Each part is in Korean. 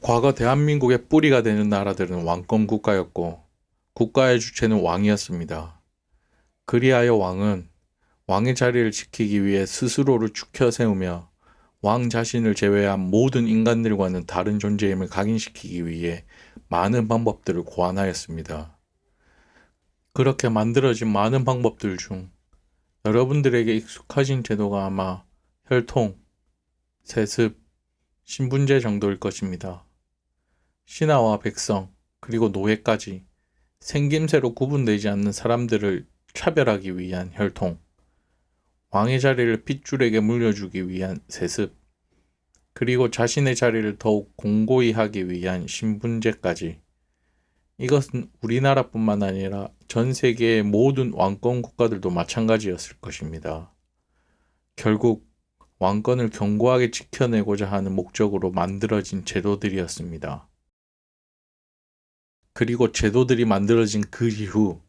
과거 대한민국의 뿌리가 되는 나라들은 왕권 국가였고 국가의 주체는 왕이었습니다. 그리하여 왕은 왕의 자리를 지키기 위해 스스로를 추켜 세우며 왕 자신을 제외한 모든 인간들과는 다른 존재임을 각인시키기 위해 많은 방법들을 고안하였습니다. 그렇게 만들어진 많은 방법들 중 여러분들에게 익숙하신 제도가 아마 혈통, 세습, 신분제 정도일 것입니다. 신하와 백성, 그리고 노예까지 생김새로 구분되지 않는 사람들을 차별하기 위한 혈통, 왕의 자리를 핏줄에게 물려주기 위한 세습, 그리고 자신의 자리를 더욱 공고히 하기 위한 신분제까지. 이것은 우리나라뿐만 아니라 전 세계의 모든 왕권 국가들도 마찬가지였을 것입니다. 결국 왕권을 견고하게 지켜내고자 하는 목적으로 만들어진 제도들이었습니다. 그리고 제도들이 만들어진 그 이후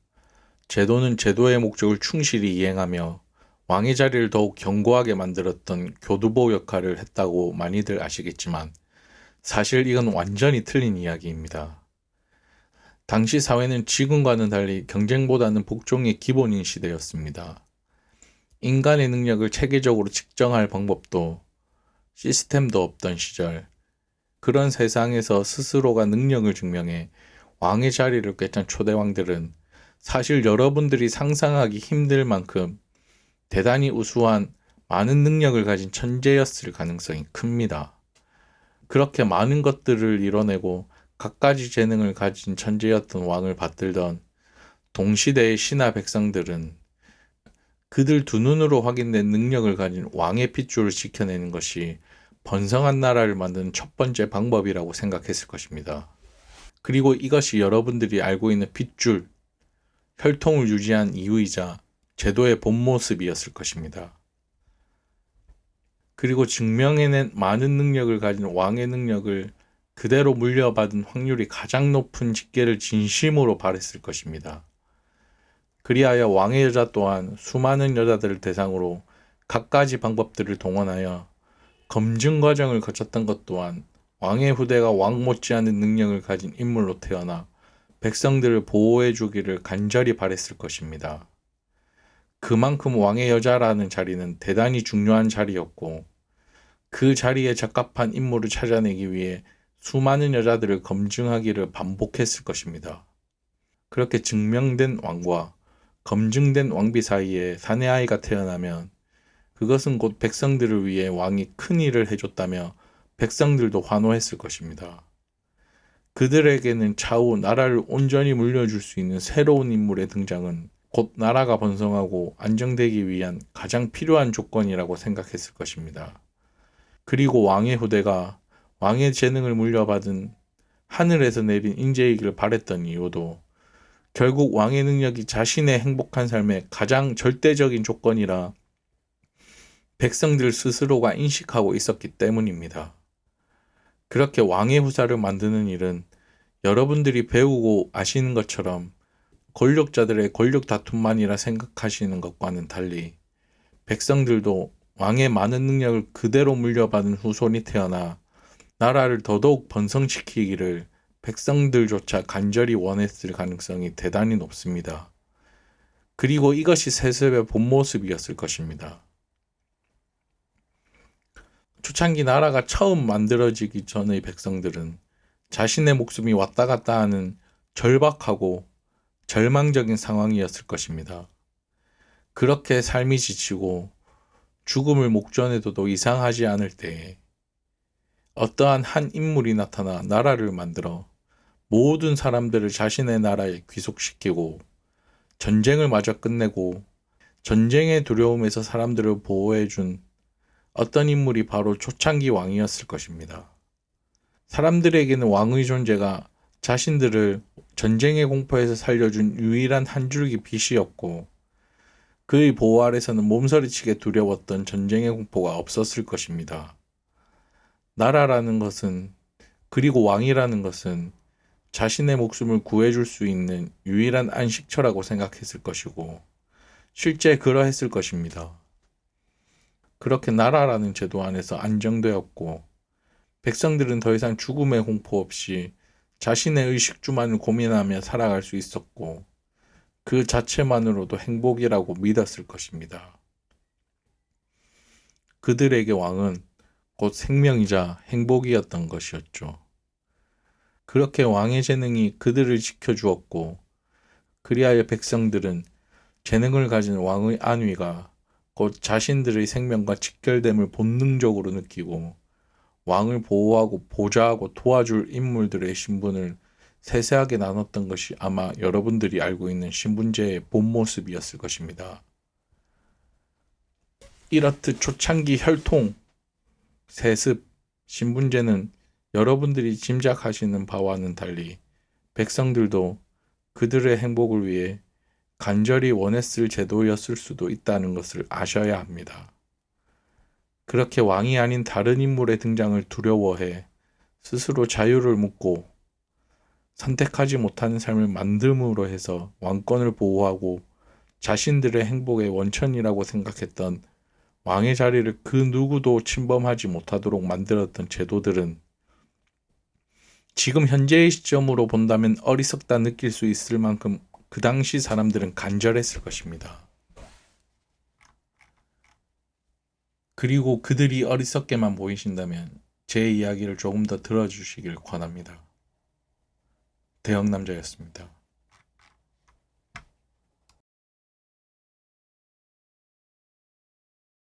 제도는 제도의 목적을 충실히 이행하며 왕의 자리를 더욱 견고하게 만들었던 교두보 역할을 했다고 많이들 아시겠지만 사실 이건 완전히 틀린 이야기입니다. 당시 사회는 지금과는 달리 경쟁보다는 복종의 기본인 시대였습니다. 인간의 능력을 체계적으로 측정할 방법도 시스템도 없던 시절, 그런 세상에서 스스로가 능력을 증명해 왕의 자리를 꿰찬 초대왕들은 사실 여러분들이 상상하기 힘들 만큼 대단히 우수한 많은 능력을 가진 천재였을 가능성이 큽니다. 그렇게 많은 것들을 이뤄내고 갖가지 재능을 가진 천재였던 왕을 받들던 동시대의 신하 백성들은 그들 두 눈으로 확인된 능력을 가진 왕의 핏줄을 지켜내는 것이 번성한 나라를 만드는 첫 번째 방법이라고 생각했을 것입니다. 그리고 이것이 여러분들이 알고 있는 핏줄, 혈통을 유지한 이유이자 제도의 본 모습이었을 것입니다. 그리고 증명해낸 많은 능력을 가진 왕의 능력을 그대로 물려받은 확률이 가장 높은 직계를 진심으로 바랬을 것입니다. 그리하여 왕의 여자 또한 수많은 여자들을 대상으로 갖가지 방법들을 동원하여 검증 과정을 거쳤던 것 또한 왕의 후대가 왕 못지않은 능력을 가진 인물로 태어나 백성들을 보호해 주기를 간절히 바랬을 것입니다. 그만큼 왕의 여자라는 자리는 대단히 중요한 자리였고 그 자리에 적합한 인물을 찾아내기 위해 수많은 여자들을 검증하기를 반복했을 것입니다. 그렇게 증명된 왕과 검증된 왕비 사이에 사내 아이가 태어나면 그것은 곧 백성들을 위해 왕이 큰 일을 해줬다며 백성들도 환호했을 것입니다. 그들에게는 차후 나라를 온전히 물려줄 수 있는 새로운 인물의 등장은 곧 나라가 번성하고 안정되기 위한 가장 필요한 조건이라고 생각했을 것입니다. 그리고 왕의 후대가 왕의 재능을 물려받은 하늘에서 내린 인재이기를 바랬던 이유도 결국 왕의 능력이 자신의 행복한 삶의 가장 절대적인 조건이라 백성들 스스로가 인식하고 있었기 때문입니다. 그렇게 왕의 후사를 만드는 일은 여러분들이 배우고 아시는 것처럼 권력자들의 권력 다툼만이라 생각하시는 것과는 달리 백성들도 왕의 많은 능력을 그대로 물려받은 후손이 태어나 나라를 더더욱 번성시키기를 백성들조차 간절히 원했을 가능성이 대단히 높습니다. 그리고 이것이 세습의 본 모습이었을 것입니다. 초창기 나라가 처음 만들어지기 전의 백성들은 자신의 목숨이 왔다 갔다 하는 절박하고 절망적인 상황이었을 것입니다. 그렇게 삶이 지치고 죽음을 목전에 둬도 이상하지 않을 때에 어떠한 한 인물이 나타나 나라를 만들어 모든 사람들을 자신의 나라에 귀속시키고 전쟁을 마저 끝내고 전쟁의 두려움에서 사람들을 보호해준 어떤 인물이 바로 초창기 왕이었을 것입니다. 사람들에게는 왕의 존재가 자신들을 전쟁의 공포에서 살려준 유일한 한 줄기 빛이었고 그의 보호 아래서는 몸서리치게 두려웠던 전쟁의 공포가 없었을 것입니다. 나라라는 것은 그리고 왕이라는 것은 자신의 목숨을 구해줄 수 있는 유일한 안식처라고 생각했을 것이고 실제 그러했을 것입니다. 그렇게 나라라는 제도 안에서 안정되었고 백성들은 더 이상 죽음의 공포 없이 자신의 의식주만을 고민하며 살아갈 수 있었고 그 자체만으로도 행복이라고 믿었을 것입니다. 그들에게 왕은 곧 생명이자 행복이었던 것이었죠. 그렇게 왕의 재능이 그들을 지켜주었고 그리하여 백성들은 재능을 가진 왕의 안위가 곧 자신들의 생명과 직결됨을 본능적으로 느끼고 왕을 보호하고 보좌하고 도와줄 인물들의 신분을 세세하게 나눴던 것이 아마 여러분들이 알고 있는 신분제의 본 모습이었을 것입니다. 이렇듯 초창기 혈통, 세습, 신분제는 여러분들이 짐작하시는 바와는 달리 백성들도 그들의 행복을 위해 간절히 원했을 제도였을 수도 있다는 것을 아셔야 합니다. 그렇게 왕이 아닌 다른 인물의 등장을 두려워해 스스로 자유를 묻고 선택하지 못하는 삶을 만듦으로 해서 왕권을 보호하고 자신들의 행복의 원천이라고 생각했던 왕의 자리를 그 누구도 침범하지 못하도록 만들었던 제도들은 지금 현재의 시점으로 본다면 어리석다 느낄 수 있을 만큼 그 당시 사람들은 간절했을 것입니다. 그리고 그들이 어리석게만 보이신다면 제 이야기를 조금 더 들어주시길 권합니다. 대형남자였습니다.